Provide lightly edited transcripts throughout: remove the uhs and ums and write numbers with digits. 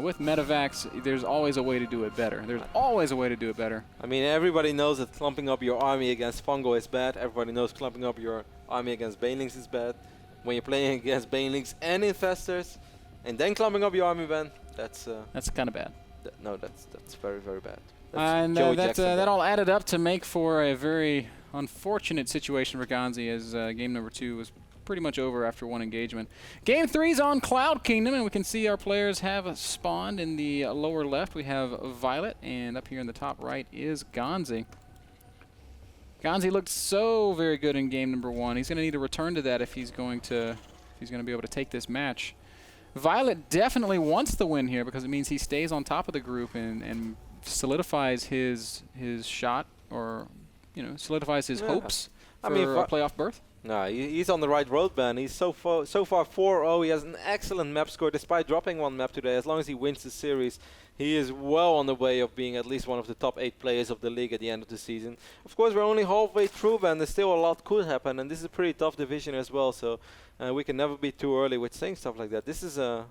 With medevacs, there's always a way to do it better. There's always a way to do it better. I mean, everybody knows that clumping up your army against Fungo is bad. Everybody knows clumping up your army against Banelings is bad. When you're playing against Banelings and Infestors, and then clumping up your army, Ben, that's kind of bad. No, that's very, very bad. And that all added up to make for a very unfortunate situation for Ganzi, as game number 2 was pretty much over after one engagement. Game 3's on Cloud Kingdom, and we can see our players have spawned in the lower left. We have Violet, and up here in the top right is Ganzi. Ganzi looked so very good in game number 1. He's going to need to return to that if he's going to be able to take this match. Violet definitely wants the win here because it means he stays on top of the group and solidifies his shot, or solidifies his hopes for a playoff berth. No, he's on the right road, Ben. He's so far 4-0. He has an excellent map score despite dropping one map today. As long as he wins the series, he is well on the way of being at least one of the top 8 players of the league at the end of the season. Of course, we're only halfway through, Ben. There's still a lot could happen, and this is a pretty tough division as well. So we can never be too early with saying stuff like that. This is I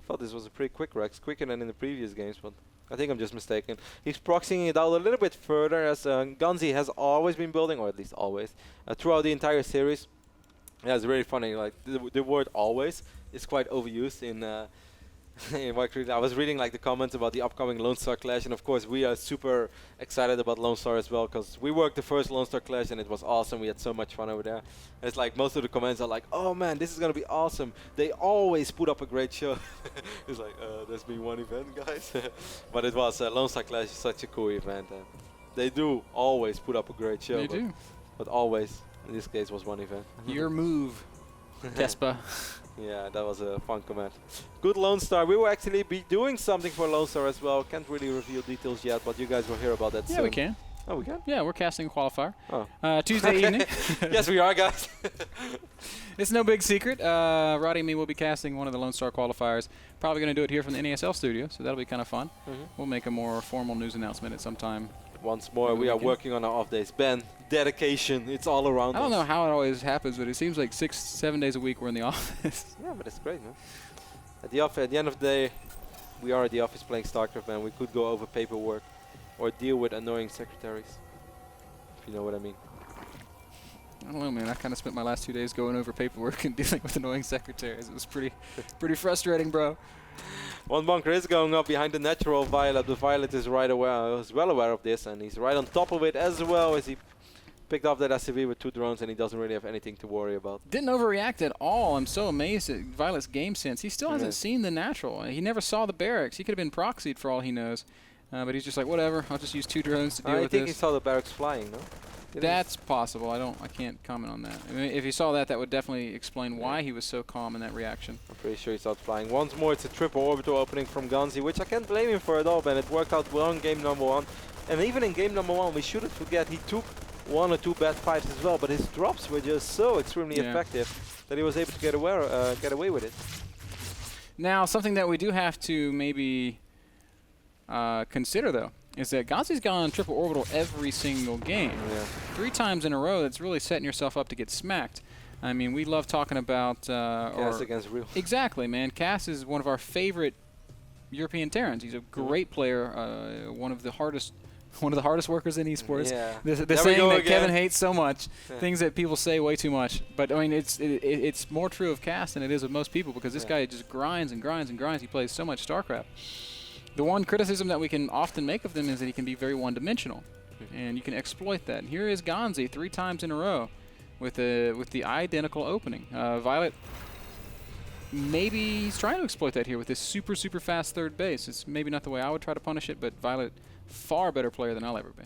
thought this was a pretty quick Rex, quicker than in the previous games, but I think I'm just mistaken. He's proxying it out a little bit further, as Ganzi has always been building, or at least always, throughout the entire series. Yeah, it's really funny. Like the word "always" is quite overused in Warcraft. I was reading like the comments about the upcoming Lone Star Clash, and of course we are super excited about Lone Star as well, because we worked the first Lone Star Clash and it was awesome. We had so much fun over there. And it's like most of the comments are like, "Oh man, this is gonna be awesome. They always put up a great show." It's like, there's been one event, guys. But it was Lone Star Clash is such a cool event. They do always put up a great show. They do. But always, in this case, was one event. Your move, Despa. Yeah, that was a fun comment. Good Lone Star. We will actually be doing something for Lone Star as well. Can't really reveal details yet, but you guys will hear about that soon. Yeah, we can. Oh, we can? Yeah, we're casting a qualifier. Oh. Tuesday evening. Yes, we are, guys. It's no big secret. Roddy and me will be casting one of the Lone Star qualifiers. Probably going to do it here from the NASL studio, so that'll be kind of fun. We'll make a more formal news announcement at some time. Once more, we are working on our off days. Ben, dedication, it's all around us. I don't know how it always happens, but it seems like 6-7 days a week we're in the office. Yeah, but it's great, man. At the end of the day, we are at the office playing StarCraft, man. We could go over paperwork or deal with annoying secretaries, if you know what I mean. I don't know, man. I kind of spent my last 2 days going over paperwork and dealing with annoying secretaries. It was pretty frustrating, bro. One bunker is going up behind the natural Violet. The Violet is well aware of this, and he's right on top of it as well, as he picked up that SCV with 2 drones, and he doesn't really have anything to worry about. Didn't overreact at all. I'm so amazed at Violet's game sense. He still hasn't seen the natural. He never saw the barracks. He could have been proxied for all he knows. But he's just like, whatever, I'll just use 2 drones to deal with this. I think he saw the barracks flying, no? That's possible. I can't comment on that. I mean, if you saw that, that would definitely explain why he was so calm in that reaction. I'm pretty sure he saw it flying. Once more, it's a triple orbital opening from Ganzi, which I can't blame him for at all, man. It worked out well in game number 1. And even in game number 1, we shouldn't forget, he took 1 or 2 bad fights as well, but his drops were just so extremely effective that he was able to get away with it. Now, something that we do have to maybe consider, though, is that Ganzi's gone triple orbital every single game. 3 times in a row, that's really setting yourself up to get smacked. I mean, we love talking about... Cass against Real. Exactly, man. Cass is one of our favorite European Terrans. He's a great player, one of the hardest workers in esports. Yeah. The saying that Kevin hates so much, things that people say way too much. But I mean, it's more true of Cass than it is of most people, because this guy just grinds and grinds and grinds. He plays so much StarCraft. The one criticism that we can often make of them is that he can be very one-dimensional, and you can exploit that. And here is Ganzi 3 times in a row with the identical opening. Violet, maybe he's trying to exploit that here with this super fast third base. It's maybe not the way I would try to punish it, but Violet, far better player than I'll ever be.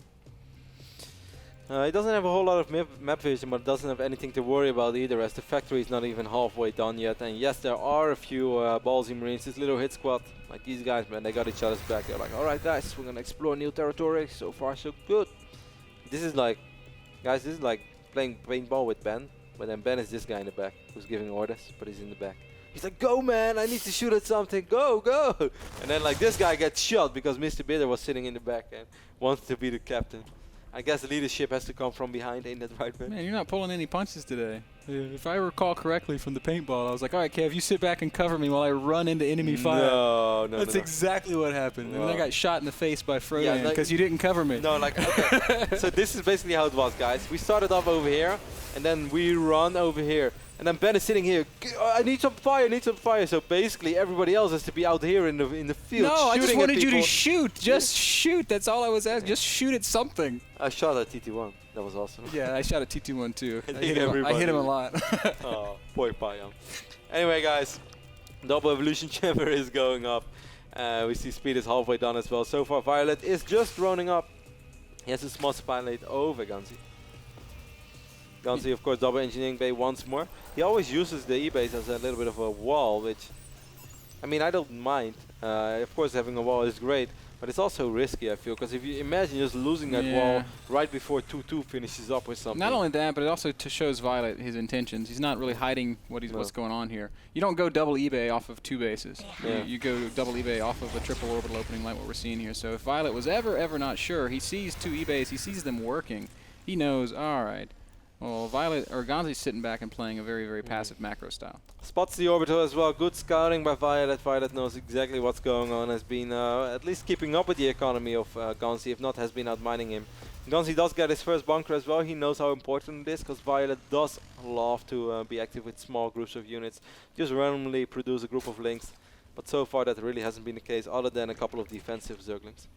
He doesn't have a whole lot of map vision, but doesn't have anything to worry about either, as the factory is not even halfway done yet. And yes, there are a few ballsy Marines. This little hit squad, like these guys, man, they got each other's back. They're like, all right, guys, we're going to explore new territory. So far, so good. This is like, guys, this is like playing paintball with Ben. But then Ben is this guy in the back who's giving orders, but he's in the back. He's like, go, man, I need to shoot at something. Go, go. And then, like, this guy gets shot because MrBitter was sitting in the back and wants to be the captain. I guess leadership has to come from behind, ain't that right, man? Man, you're not pulling any punches today. If I recall correctly from the paintball, I was like, all right, Kev, you sit back and cover me while I run into enemy fire. No. That's exactly what happened. And then I got shot in the face by Frodan because you didn't cover me. No, like, okay. So this is basically how it was, guys. We started off over here, and then we run over here. And then Ben is sitting here, I need some fire, I need some fire. So basically everybody else has to be out here in the field. No, I just wanted you to people. shoot. Just shoot. That's all I was asking. Just shoot at something. I shot at TT1. That was awesome. Yeah, I shot at TT1 too. I hit him a lot. Oh, poor Payam. Anyway, guys, double evolution chamber is going up. We see speed is halfway done as well. So far, Violet is just running up. He has a small spinelate over Ganzi. Ganzi, of course, double engineering bay once more. He always uses the E-base as a little bit of a wall, which, I mean, I don't mind. Of course, having a wall is great, but it's also risky, I feel, because if you imagine just losing that wall right before 2-2 finishes up with something. Not only that, but it also shows Violet his intentions. He's not really hiding what's going on here. You don't go double eBay off of 2 bases. Yeah. You go double eBay off of a triple orbital opening like what we're seeing here. So if Violet was ever not sure, he sees 2 eBays, he sees them working. He knows, all right. Well, Ganzi's sitting back and playing a very passive macro style. Spots the orbital as well. Good scouting by Violet. Violet knows exactly what's going on. Has been at least keeping up with the economy of Ganzi. If not, has been outmining him. Ganzi does get his first bunker as well. He knows how important it is because Violet does love to be active with small groups of units. Just randomly produce a group of links. But so far that really hasn't been the case other than a couple of defensive Zerglings.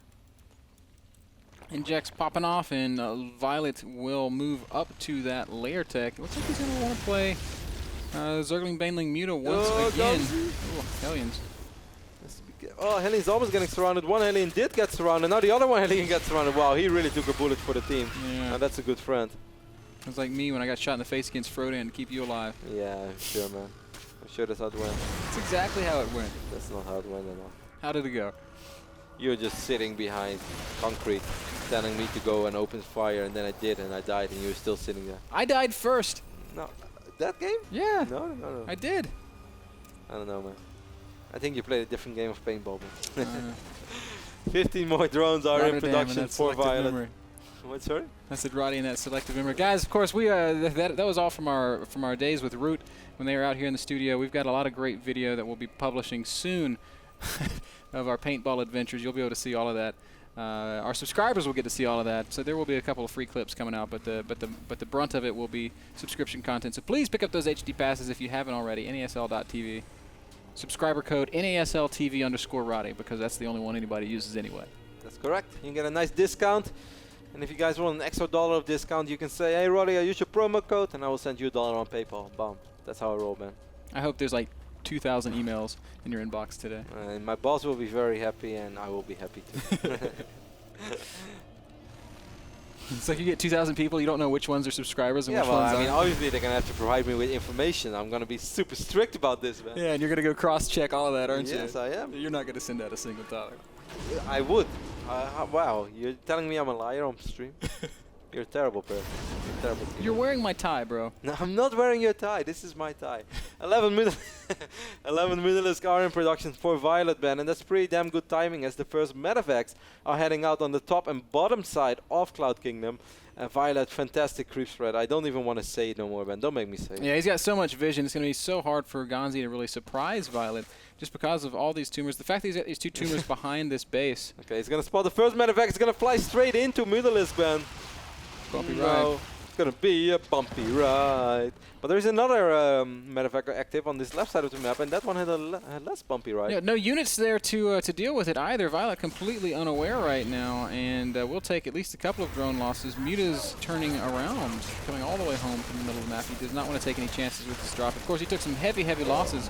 Injects popping off, and Violet will move up to that layer tech. Looks like he's going to want to play Zergling, Baneling, Muta once again. Oh, Hellions. Oh, Hellions almost getting surrounded. One Hellion did get surrounded. Now the other one Hellion gets surrounded. Wow, he really took a bullet for the team. Yeah. That's a good friend. It was like me when I got shot in the face against Frodan to keep you alive. Yeah, I'm sure, man. I'm sure that's how it went. That's exactly how it went. That's not how it went at all. How did it go? You're just sitting behind concrete, telling me to go and open fire, and then I did, and I died, and you were still sitting there. I died first. No, that game? Yeah. No. I did. I don't know, man. I think you played a different game of paintball. 15 more drones are in production for Violet. Memory. What, sorry? I said Roddy and that selective memory. Guys, of course, we that was all from our days with Root when they were out here in the studio. We've got a lot of great video that we'll be publishing soon. Of our paintball adventures. You'll be able to see all of that. Our subscribers will get to see all of that. So there will be a couple of free clips coming out, but the brunt of it will be subscription content. So please pick up those HD passes if you haven't already. NASL.TV. Subscriber code NASLTV_Roddy because that's the only one anybody uses anyway. That's correct. You can get a nice discount. And if you guys want an extra $1 of discount, you can say, hey Roddy, I use your promo code, and I will send you $1 on PayPal. Bam. That's how I roll, man. I hope there's like 2,000 emails in your inbox today. And my boss will be very happy, and I will be happy too. It's like you get 2,000 people, you don't know which ones are subscribers and which well, ones I mean, aren't. obviously they're going to have to provide me with information. I'm going to be super strict about this, man. Yeah, and you're going to go cross-check all of that, aren't you? Yes, I am. You're not going to send out a single dollar. I would. Wow, you're telling me I'm a liar on stream? You're a terrible person. You're a terrible team. You're wearing my tie, bro. No, I'm not wearing your tie. This is my tie. 11 Mutalisks are in production for Violet Ben, and that's pretty damn good timing as the first medevacs are heading out on the top and bottom side of Cloud Kingdom. Violet, fantastic creep spread. I don't even want to say it no more, Ben. Don't make me say it. Yeah, he's got so much vision. It's going to be so hard for Ganzi to really surprise Violet just because of all these tumors. The fact that he's got these 2 tumors behind this base. Okay, he's going to spot the first medevac. It's going to fly straight into Mutalisk, Ben. Bumpy ride. It's going to be a bumpy ride. But there's another medevac active on this left side of the map, and that one had a less bumpy ride. Yeah, no units there to deal with it either. Violet completely unaware right now, and we'll take at least a couple of drone losses. Muta's turning around, coming all the way home from the middle of the map. He does not want to take any chances with this drop. Of course, he took some heavy losses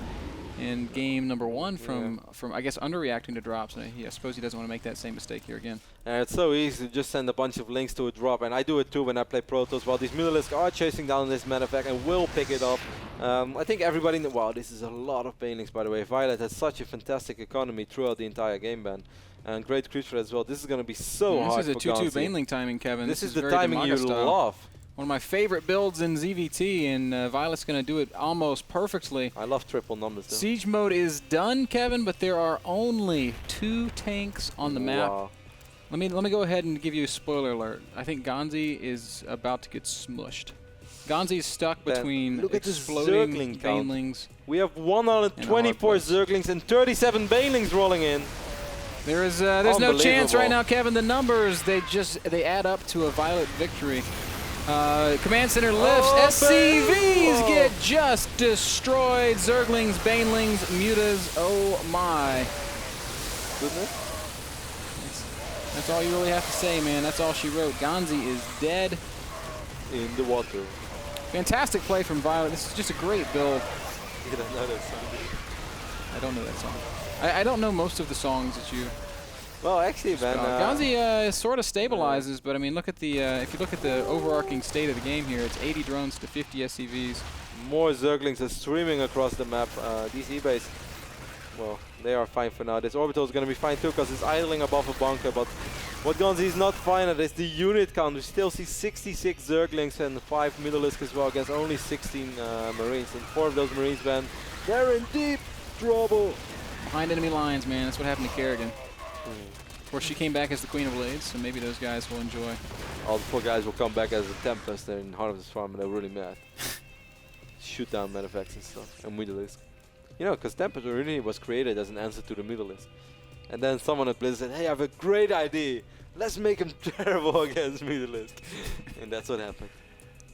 in game number 1 from I guess, underreacting to drops. And I suppose he doesn't want to make that same mistake here again. It's so easy to just send a bunch of links to a drop, and I do it too when I play Protoss. While these Mutalisks are chasing down this medevac and will pick it up. I think everybody wow, this is a lot of banelings, by the way. Violet has such a fantastic economy throughout the entire game ban. And great creature as well. This is going to be so hard for This is a 2-2 Ganzi. baneling timing, Kevin. This is the timing you love. One of my favorite builds in ZVT, and Violet's going to do it almost perfectly. I love triple numbers, though. Siege mode is done, Kevin, but there are only 2 tanks on the map. Wow. Let me go ahead and give you a spoiler alert. I think Ganzi is about to get smushed. Ganzi's stuck between exploding banelings. We have 124 Zerglings and 37 banelings rolling in. There's no chance right now, Kevin. The numbers they add up to a Violet victory. Command center lifts. SCVs get just destroyed. Zerglings, banelings, mutas. Oh my Goodness. That's all you really have to say, man. That's all she wrote. Ganzi is dead. In the water. Fantastic play from Violet. This is just a great build. You don't know that song, do you? I don't know that song. I don't know most of the songs that you... Well, actually, man. Ganzi sort of stabilizes, but I mean, look at the if you look at the overarching state of the game here, it's 80 drones to 50 SCVs. More Zerglings are streaming across the map. These E-base, well, they are fine for now. This orbital is going to be fine too because it's idling above a bunker. But what Ganzi is not fine at is the unit count. We still see 66 Zerglings and 5 Middleisk as well against only 16 Marines. And 4 of those Marines, man, they're in deep trouble. Behind enemy lines, man. That's what happened to Kerrigan. Of course, she came back as the Queen of Blades, so maybe those guys will enjoy. All the 4 guys will come back as a Tempest. They're in Harvest Farm and they're really mad. Shoot down Medivacs and stuff. And Middleisk. You know, because Tempest originally was created as an answer to the Middleisk. And then someone at Blizzard said, hey, I have a great idea. Let's make him terrible against Middleisk. And that's what happened.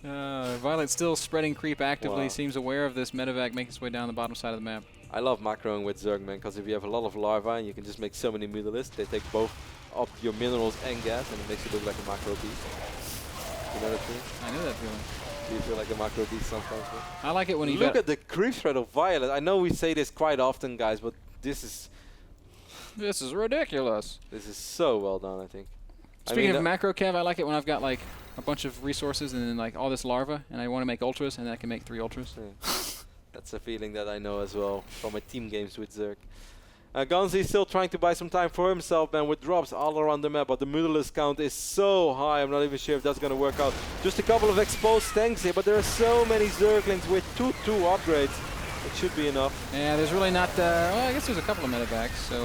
Violet still spreading creep actively. Seems aware of this Medivac making its way down the bottom side of the map. I love macroing with Zerg, man, because if you have a lot of larvae and you can just make so many Middleisk, they take both up your minerals and gas, and it makes you look like a macro beast. You know that feeling? I know that feeling. Do you feel like a macro beast sometimes? Man? I like it when you look at the creep threat of Violet. I know we say this quite often, guys, but this is ridiculous. This is so well done, I think. Speaking of macro, Kev, I like it when I've got like a bunch of resources and then like all this larva, and I want to make ultras, and then I can make 3 ultras. Yeah. That's a feeling that I know as well from my team games with Zerg. Ganzi is still trying to buy some time for himself, man, with drops all around the map, but the Middleisk count is so high, I'm not even sure if that's going to work out. Just a couple of exposed tanks here, but there are so many Zerglings with 2-2 upgrades. It should be enough. Yeah, there's really not, well, I guess there's a couple of Medivacs, so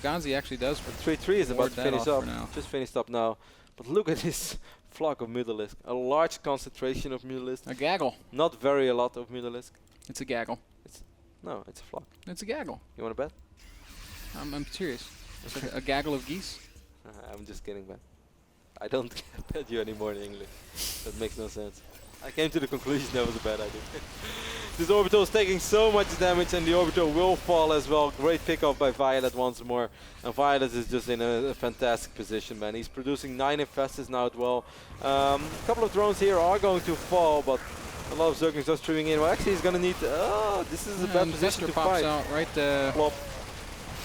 Ganzi actually does. 3-3 is about to finish up, just finished up now. But look at this flock of Middleisk, a large concentration of Middleisk. A gaggle. Not very a lot of Middleisk. It's a gaggle. No, it's a flock. It's a gaggle. You want to bet? I'm serious. It's like a gaggle of geese. I'm just kidding, man. I don't bet you anymore in English. That makes no sense. I came to the conclusion that was a bad idea. This orbital is taking so much damage and the orbital will fall as well. Great pickoff by Violet once more. And Violet is just in a fantastic position, man. He's producing 9 infestors now as well. A couple of drones here are going to fall, but a lot of Zerglings are streaming in. Well, actually, he's going to need... Oh, this is a bad position to fight. Out right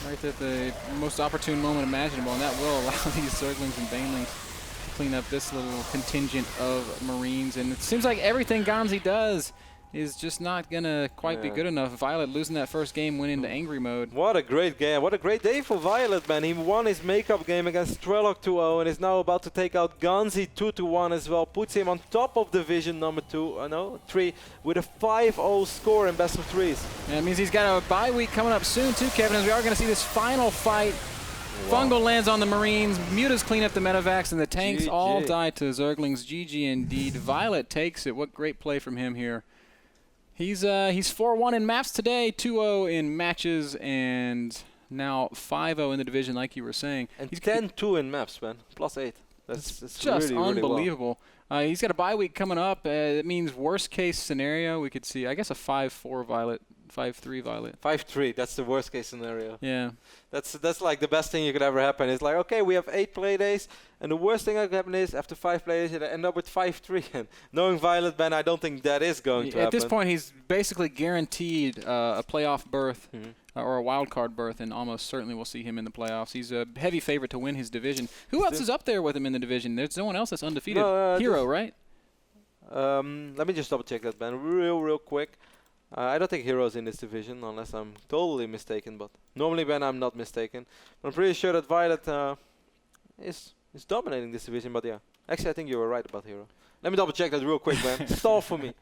right at the most opportune moment imaginable, and that will allow these Zerglings and Banelings to clean up this little contingent of Marines. And it seems like everything Ganzi does is just not going to quite be good enough. Violet losing that first game went into angry mode. What a great game. What a great day for Violet, man. He won his makeup game against Strelok 2-0 and is now about to take out Ganzi 2-1 as well. Puts him on top of division number 3 with a 5-0 score in best of 3s. Yeah, it means he's got a bye week coming up soon too, Kevin, as we are going to see this final fight. Fungal lands on the Marines, Mutas clean up the Medivacs, and the tanks all die to Zerglings. GG indeed. Violet takes it. What great play from him here. He's 4-1 in maps today, 2-0 in matches, and now 5-0 in the division, like you were saying. And 10-2 in maps, man. +8. That's just really, unbelievable. Really well. He's got a bye week coming up. It means worst case scenario, we could see, I guess, a 5-4 Violet, 5-3 Violet. 5-3. That's the worst case scenario. Yeah. That's like the best thing you could ever happen. It's like, okay, we have 8 play days, and the worst thing that could happen is after 5 play days, you end up with 5-3. And knowing Violet, Ben, I don't think that is going to happen. At this point, he's basically guaranteed a playoff berth or a wild card berth, and almost certainly we'll see him in the playoffs. He's a heavy favorite to win his division. Who else is up there with him in the division? There's no one else that's undefeated. Hero, right? Let me just double check that, Ben, real quick. I don't think Hero's in this division, unless I'm totally mistaken. But normally, Ben, I'm not mistaken. But I'm pretty sure that Violet is dominating this division. But yeah, Actually, I think you were right about Hero. Let me double check that real quick, man. Stall for me.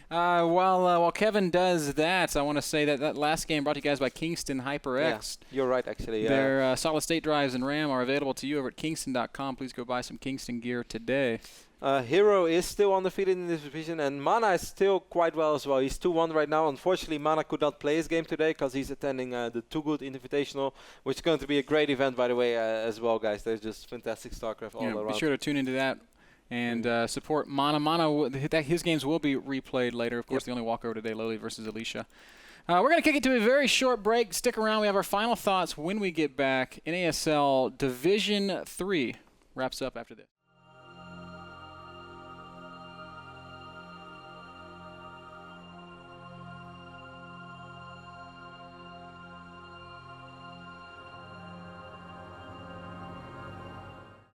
While Kevin does that, I want to say that last game brought to you guys by Kingston HyperX. Yeah, you're right, actually. Their solid state drives and RAM are available to you over at kingston.com. Please go buy some Kingston gear today. Hero is still undefeated in this division, and Mana is still quite well as well. He's 2-1 right now. Unfortunately, Mana could not play his game today because he's attending the Too Good Invitational, which is going to be a great event, by the way, as well, guys. There's just fantastic StarCraft all around. Be sure to tune into that and support Mana. Mana, his games will be replayed later. Of course, the only walkover today, Lowly versus Alicia. We're going to kick it to a very short break. Stick around. We have our final thoughts when we get back. NASL Division 3 wraps up after this.